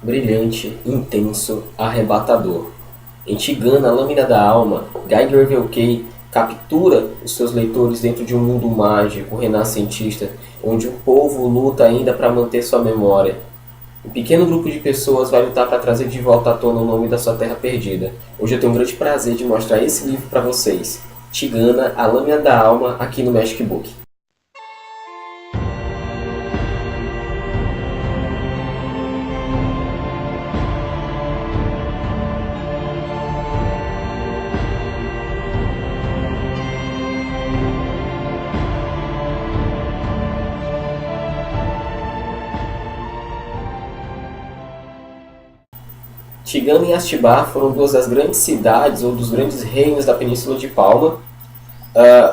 brilhante, intenso, arrebatador. Em Tigana, a Lâmina da Alma, Geiger Velkey captura os seus leitores dentro de um mundo mágico, renascentista, onde o povo luta ainda para manter sua memória. Um pequeno grupo de pessoas vai lutar para trazer de volta à tona o nome da sua terra perdida. Hoje eu tenho um grande prazer de mostrar esse livro para vocês. Tigana, a Lâmina da Alma, aqui no Magic Book. Tigana e Astibar foram duas das grandes cidades ou dos grandes reinos da Península de Palma,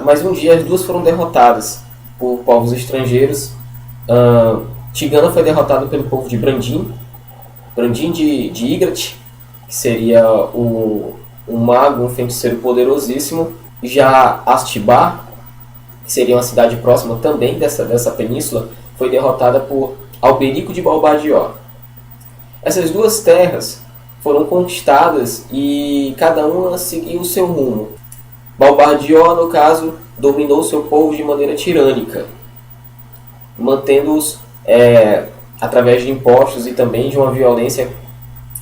mas um dia as duas foram derrotadas por povos estrangeiros. Tigana foi derrotado pelo povo de Brandin, Brandin de Ygritte, que seria um mago, um feiticeiro poderosíssimo. Já Astibar, que seria uma cidade próxima também dessa península, foi derrotada por Alberico de Balbadior. Essas duas terras foram conquistadas e cada uma seguiu o seu rumo. Balbardior, no caso, dominou seu povo de maneira tirânica, mantendo-os através de impostos e também de uma violência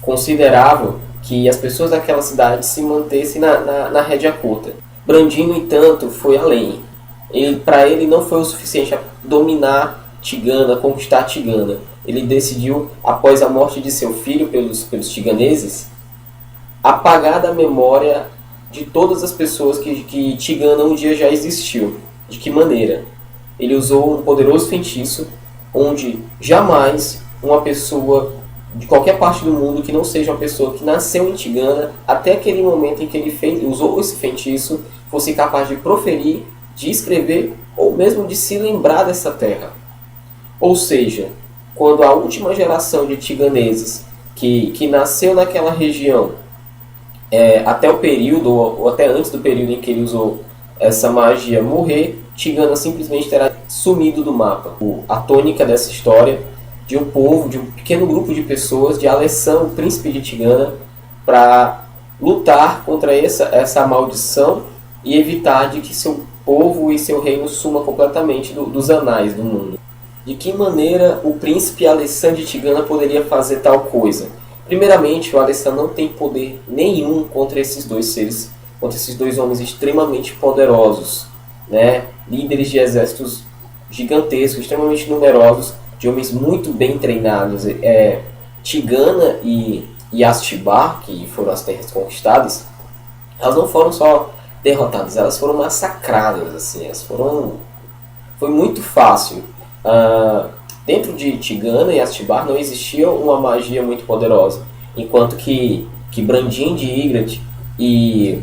considerável que as pessoas daquela cidade se mantessem na rédea curta. Brandin, no entanto, foi além. Para ele não foi o suficiente a dominar Tigana, conquistar Tigana. Ele decidiu, após a morte de seu filho pelos tiganeses, apagar da memória de todas as pessoas que Tigana um dia já existiu. De que maneira? Ele usou um poderoso feitiço onde jamais uma pessoa de qualquer parte do mundo que não seja uma pessoa que nasceu em Tigana, até aquele momento em que ele usou esse feitiço, fosse capaz de proferir, de escrever ou mesmo de se lembrar dessa terra. Ou seja, quando a última geração de tiganeses que nasceu naquela região, até o período, ou até antes do período em que ele usou essa magia, morrer, Tigana simplesmente terá sumido do mapa. A tônica dessa história de um povo, de um pequeno grupo de pessoas, de Alessandro, o príncipe de Tigana, para lutar contra essa maldição e evitar de que seu povo e seu reino suma completamente dos anais do mundo. De que maneira o príncipe Alessandro de Tigana poderia fazer tal coisa? Primeiramente, o Alessandro não tem poder nenhum contra esses dois seres, contra esses dois homens extremamente poderosos, né? Líderes de exércitos gigantescos, extremamente numerosos, de homens muito bem treinados. Tigana e Astibar, que foram as terras conquistadas, elas não foram só derrotadas, elas foram massacradas. Assim, foi muito fácil. Dentro de Tigana e Astibar não existia uma magia muito poderosa, enquanto que Brandin de Ygritte e,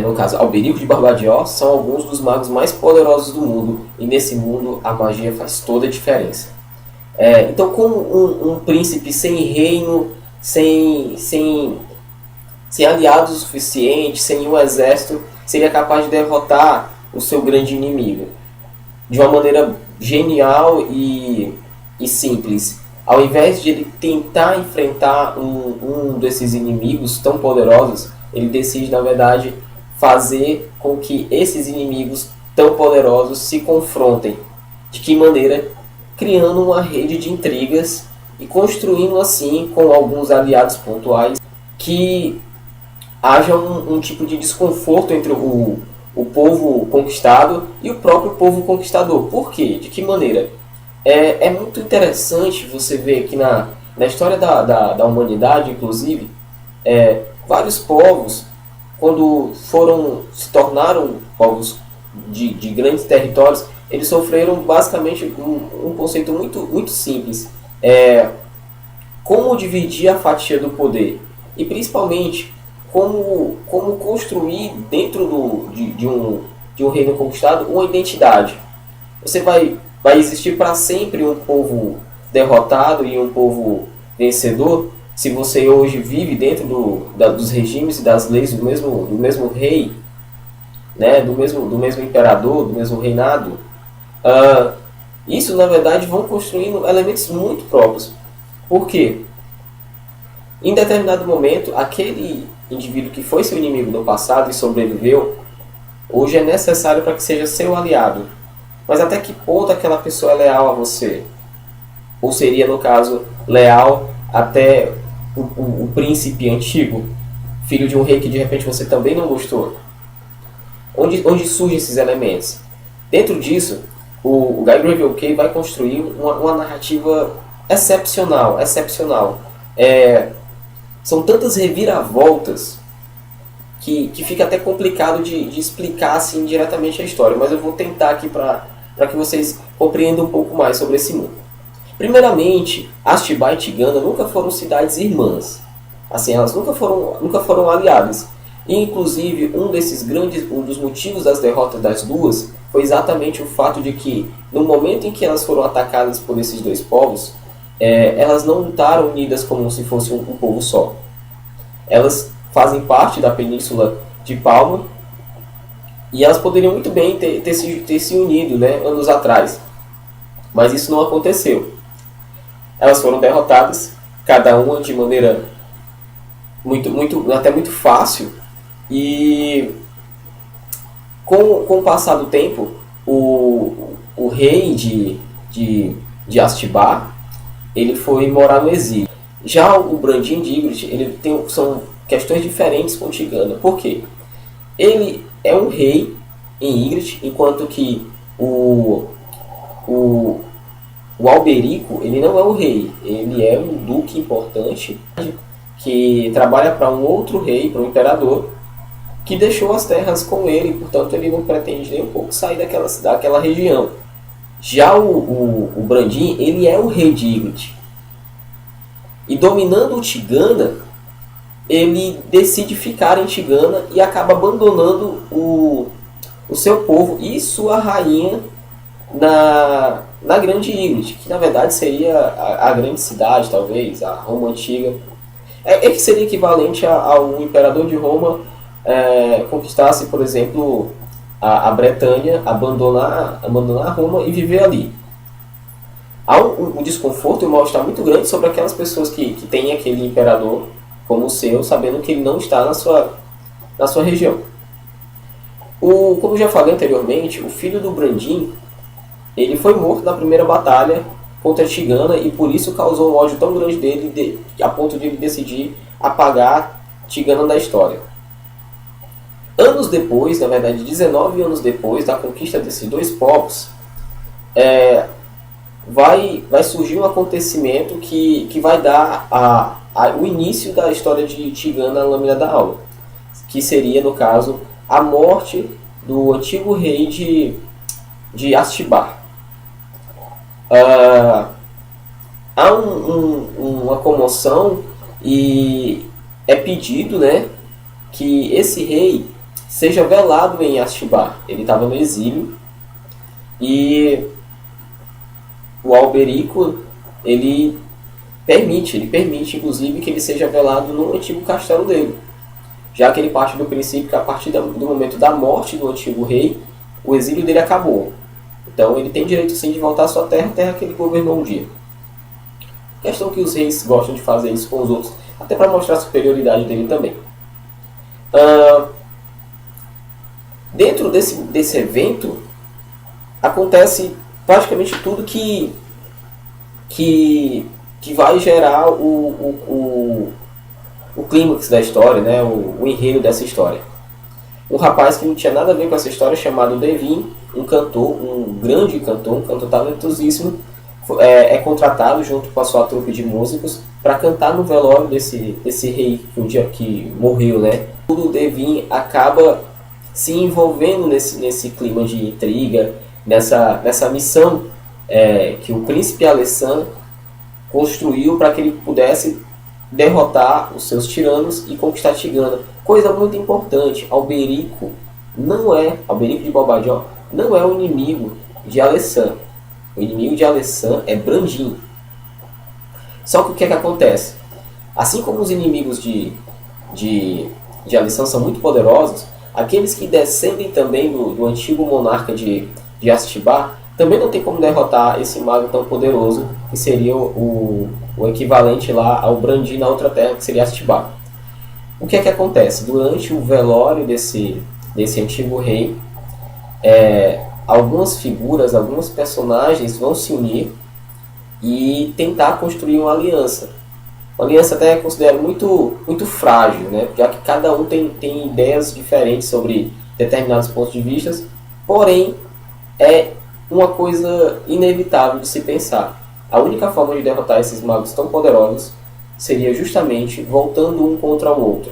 no caso, Alberico de Barbadior são alguns dos magos mais poderosos do mundo, e nesse mundo a magia faz toda a diferença. Então, como um príncipe sem reino, sem aliados o suficiente, sem um exército, seria capaz de derrotar o seu grande inimigo de uma maneira genial e simples? Ao invés de ele tentar enfrentar um desses inimigos tão poderosos, ele decide, na verdade, fazer com que esses inimigos tão poderosos se confrontem. De que maneira? Criando uma rede de intrigas e construindo assim, com alguns aliados pontuais, que haja um tipo de desconforto entre o povo conquistado e o próprio povo conquistador. Por quê? De que maneira? É muito interessante você ver que na história da humanidade, inclusive, vários povos, quando se tornaram povos de grandes territórios, eles sofreram basicamente um conceito muito, muito simples. Como dividir a fatia do poder. E principalmente, como construir dentro de um reino conquistado uma identidade. Você vai existir para sempre um povo derrotado e um povo vencedor, se você hoje vive dentro dos regimes e das leis do mesmo rei, né, do mesmo imperador, do mesmo reinado. Isso, na verdade, vão construindo elementos muito próprios. Por quê? Em determinado momento, aquele indivíduo que foi seu inimigo no passado e sobreviveu, hoje é necessário para que seja seu aliado. Mas até que ponto aquela pessoa é leal a você? Ou seria, no caso, leal até o príncipe antigo, filho de um rei que de repente você também não gostou? Onde surgem esses elementos? Dentro disso, o Guy Gravely vai construir uma narrativa excepcional. São tantas reviravoltas que fica até complicado de explicar assim diretamente a história, mas eu vou tentar aqui para que vocês compreendam um pouco mais sobre esse mundo. Primeiramente, Atibaia e Tigana nunca foram cidades irmãs. Assim, elas nunca foram aliadas. E, inclusive, um dos motivos das derrotas das duas foi exatamente o fato de que, no momento em que elas foram atacadas por esses dois povos, elas não lutaram unidas como se fosse um povo só. Elas fazem parte da Península de Palma e elas poderiam muito bem ter se unido, né, anos atrás. Mas isso não aconteceu. Elas foram derrotadas, cada uma de maneira até muito fácil. E com o passar do tempo, o rei de Atibaia, ele foi morar no exílio. Já o Brandin de Ygritte, são questões diferentes com Tigana. Por quê? Ele é um rei em Ygritte, enquanto que o Alberico, ele não é um rei, ele é um duque importante que trabalha para um outro rei, para um imperador, que deixou as terras com ele, portanto ele não pretende nem um pouco sair daquela região. Já o Brandin, ele é o rei de Ygritte. E dominando o Tigana, ele decide ficar em Tigana e acaba abandonando o seu povo e sua rainha na Grande Ygritte, que na verdade seria a grande cidade, talvez, a Roma Antiga. Que seria equivalente ao imperador de Roma conquistasse, por exemplo, a Bretanha, abandonar Roma e viver ali. Há um desconforto e um mal-estar muito grande sobre aquelas pessoas que têm aquele imperador como o seu, sabendo que ele não está na sua região. Como já falei anteriormente, o filho do Brandin, ele foi morto na primeira batalha contra Tigana e por isso causou um ódio tão grande dele a ponto de ele decidir apagar Tigana da história. Anos depois, na verdade 19 anos depois da conquista desses dois povos, vai surgir um acontecimento que vai dar o início da história de Tigana, a Lâmina da Alma, que seria, no caso, a morte do antigo rei de Atibaia. Há uma comoção e é pedido, né, que esse rei seja velado em Atibaia. Ele estava no exílio e o Alberico ele permite inclusive que ele seja velado no antigo castelo dele, já que ele parte do princípio que a partir do momento da morte do antigo rei, o exílio dele acabou. Então ele tem direito sim de voltar à sua terra que ele governou um dia. Questão que os reis gostam de fazer isso com os outros, até para mostrar a superioridade dele também. Dentro desse evento acontece praticamente tudo que vai gerar o clímax da história, né? o enredo dessa história. Um rapaz que não tinha nada a ver com essa história, chamado Devin, um cantor, um grande cantor, um cantor talentosíssimo, é contratado junto com a sua trupe de músicos para cantar no velório desse rei que morreu, né? O Devin acaba se envolvendo nesse clima de intriga, nessa missão que o príncipe Alessandro construiu para que ele pudesse derrotar os seus tiranos e conquistar Tigana. Coisa muito importante, Alberico de Bobadilla não é o inimigo de Alessandro. O inimigo de Alessandro é Brandin. Só que o que acontece? Assim como os inimigos de Alessandro são muito poderosos, aqueles que descendem também do antigo monarca de Atibaia também não tem como derrotar esse mago tão poderoso, que seria o equivalente lá ao Brandin na outra terra, que seria Atibaá. O que é que acontece? Durante o velório desse antigo rei, algumas figuras, alguns personagens vão se unir e tentar construir uma aliança. Uma aliança até considero muito frágil, né? Já que cada um tem ideias diferentes sobre determinados pontos de vista, porém é uma coisa inevitável de se pensar. A única forma de derrotar esses magos tão poderosos seria justamente voltando um contra o outro.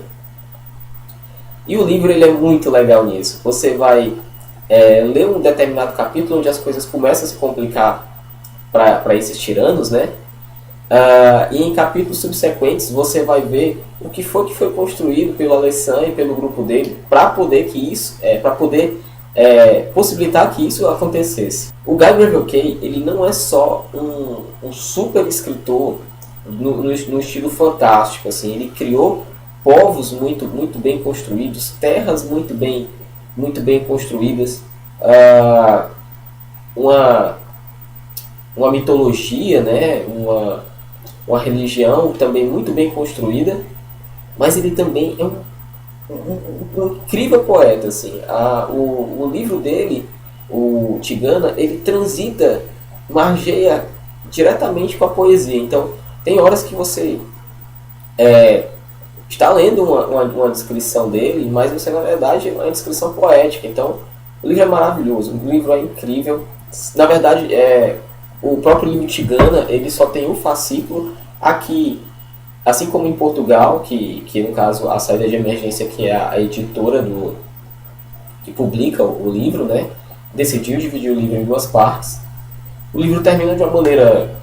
E o livro ele é muito legal nisso. Você vai ler um determinado capítulo onde as coisas começam a se complicar para esses tiranos, né? E em capítulos subsequentes você vai ver o que foi construído pelo Alessandro e pelo grupo dele para poder possibilitar que isso acontecesse. O Guy Gravel Kay, ele não é só um super escritor no estilo fantástico, assim. Ele criou povos muito bem construídos, terras muito bem construídas, uma mitologia, né? uma religião também muito bem construída, mas ele também é um incrível poeta, assim. O livro dele, o Tigana, ele transita, margeia diretamente com a poesia. Então, tem horas que você está lendo uma descrição dele, mas você, na verdade, é uma descrição poética. Então, o livro é maravilhoso, o livro é incrível. Na verdade, o próprio livro Tigana, ele só tem um fascículo. Aqui, assim como em Portugal, que no caso a Saída de Emergência, que é a editora que publica o livro, né, decidiu dividir o livro em duas partes. O livro termina de uma maneira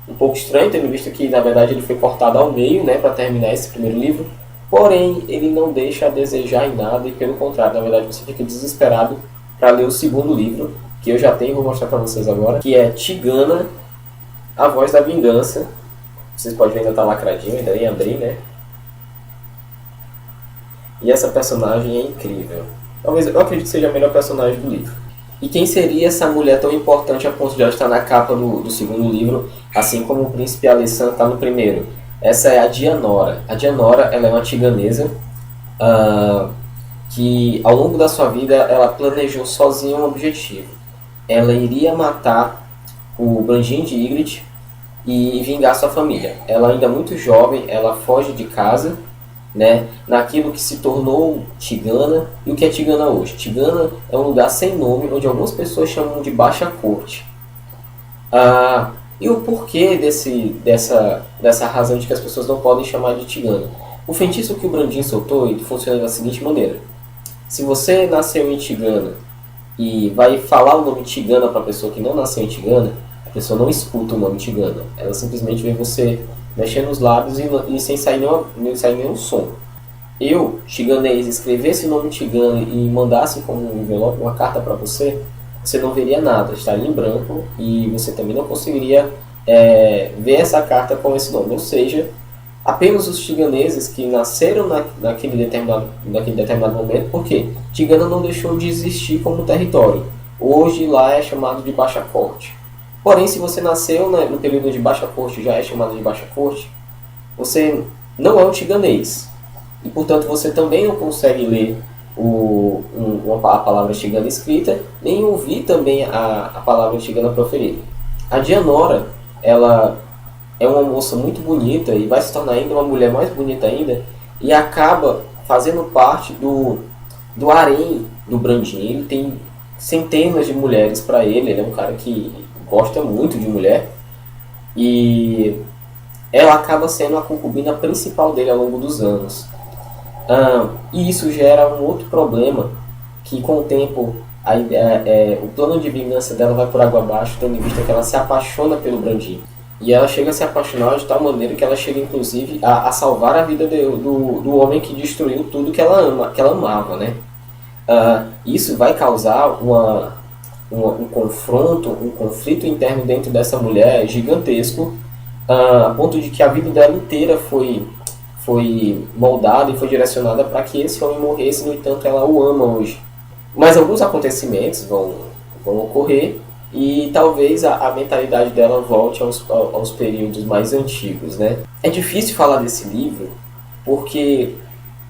um pouco estranha, tendo visto que na verdade ele foi cortado ao meio, né, para terminar esse primeiro livro. Porém, ele não deixa a desejar em nada, e pelo contrário, na verdade você fica desesperado para ler o segundo livro, que eu já tenho e vou mostrar para vocês agora, que é Tigana, A Voz da Vingança. Vocês podem ver, ainda tá lacradinho, ainda nem abri, né? E essa personagem é incrível. Talvez, eu acredito que seja a melhor personagem do livro. E quem seria essa mulher tão importante a ponto de ela estar na capa do segundo livro, assim como o príncipe Alessandro está no primeiro? Essa é a Dianora. A Dianora, ela é uma tiganesa que ao longo da sua vida ela planejou sozinha um objetivo. Ela iria matar o Brandin de Ygritte e vingar sua família. Ela ainda muito jovem, ela foge de casa, né, naquilo que se tornou Tigana. E o que é Tigana hoje? Tigana é um lugar sem nome, onde algumas pessoas chamam de Baixa Corte. E o porquê dessa razão de que as pessoas não podem chamar de Tigana? O feitiço que o Brandin soltou, ele funciona da seguinte maneira: se você nasceu em Tigana e vai falar o nome Tigana para a pessoa que não nasceu em Tigana, a pessoa não escuta o nome Tigana. Ela simplesmente vê você mexendo os lábios e sem sair nenhum som. Eu, tiganês, escrevesse o nome Tigana e mandasse como um envelope, uma carta para você, você não veria nada, estaria em branco, e você também não conseguiria ver essa carta com esse nome. Ou seja, apenas os tiganeses que nasceram naquele determinado momento. Por quê? Tigana não deixou de existir como território. Hoje lá é chamado de Baixa Corte. Porém, se você nasceu no período de Baixa Corte, já é chamado de Baixa Corte, você não é um tiganês. E, portanto, você também não consegue ler a palavra tigana escrita, nem ouvir também a palavra tigana proferida. A Dianora, ela é uma moça muito bonita e vai se tornar ainda uma mulher mais bonita ainda, e acaba fazendo parte do harém do Brandin. Ele tem centenas de mulheres para ele é um cara que gosta muito de mulher, e ela acaba sendo a concubina principal dele ao longo dos anos. E isso gera um outro problema, que com o tempo o plano de vingança dela vai por água abaixo, tendo em vista que ela se apaixona pelo Brandin. E ela chega a se apaixonar de tal maneira que ela chega inclusive a salvar a vida do homem que destruiu tudo que ela amava, né? Isso vai causar um conflito interno dentro dessa mulher gigantesco, a ponto de que a vida dela inteira foi moldada e foi direcionada para que esse homem morresse. No entanto, ela o ama hoje. Mas alguns acontecimentos vão ocorrer, e talvez a mentalidade dela volte aos períodos mais antigos, né? É difícil falar desse livro porque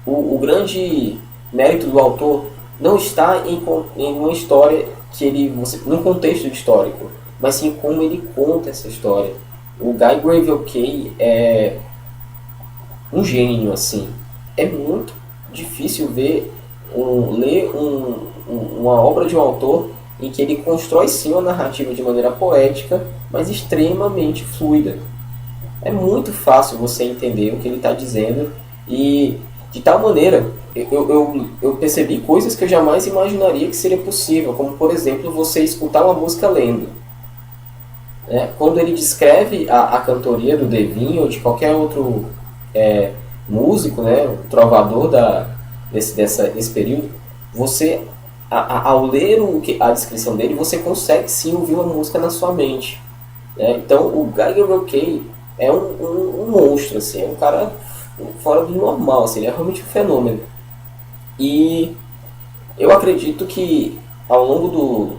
o grande mérito do autor não está em uma história que num contexto histórico, mas sim como ele conta essa história. O Guy Gravell Kay é um gênio, assim. É muito difícil ler uma obra de um autor em que ele constrói sim uma narrativa de maneira poética, mas extremamente fluida. É muito fácil você entender o que ele está dizendo e de tal maneira eu percebi coisas que eu jamais imaginaria que seria possível, como por exemplo você escutar uma música lendo. Né? Quando ele descreve a cantoria do Devin ou de qualquer outro músico, né, trovador desse período, você, ao ler a descrição dele, você consegue sim ouvir uma música na sua mente. Né? Então o Geiger Roque é um monstro, assim, é um cara fora do normal, assim, ele é realmente um fenômeno. E eu acredito que ao longo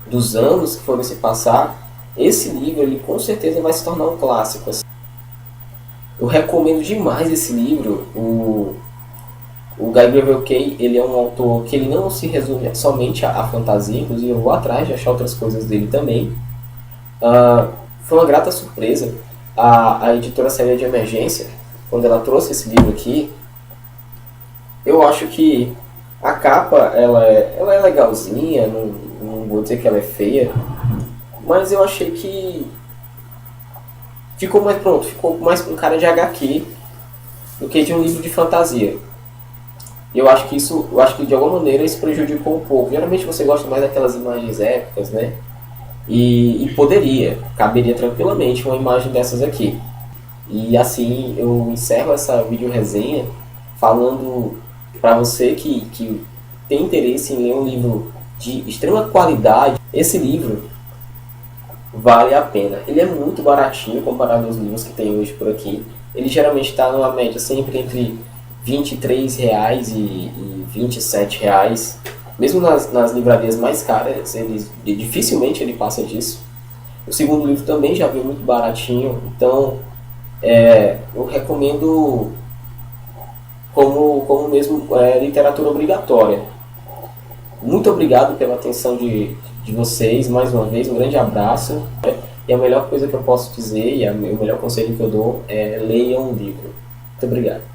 dos anos que foram se passar, esse livro ele com certeza vai se tornar um clássico. Assim. Eu recomendo demais esse livro. O Guy Gravell Kay, ele é um autor que ele não se resume somente à fantasia, inclusive eu vou atrás de achar outras coisas dele também. Foi uma grata surpresa a editora Saída de Emergência, quando ela trouxe esse livro aqui. Eu acho que a capa ela é legalzinha, não vou dizer que ela é feia, mas eu achei que ficou mais com cara de HQ do que de um livro de fantasia. Eu acho que de alguma maneira isso prejudicou um pouco. Geralmente você gosta mais daquelas imagens épicas, né? E caberia tranquilamente uma imagem dessas aqui. E assim eu encerro essa vídeo resenha falando para você que tem interesse em ler um livro de extrema qualidade. Esse livro vale a pena. Ele é muito baratinho comparado aos livros que tem hoje por aqui. Ele geralmente está numa média sempre entre R$ 23 e R$ 27. Mesmo nas livrarias mais caras, dificilmente ele passa disso. O segundo livro também já veio muito baratinho, então eu recomendo como mesmo literatura obrigatória. Muito obrigado pela atenção de vocês, mais uma vez, um grande abraço. E a melhor coisa que eu posso dizer, o melhor conselho que eu dou é leiam um livro. Muito obrigado.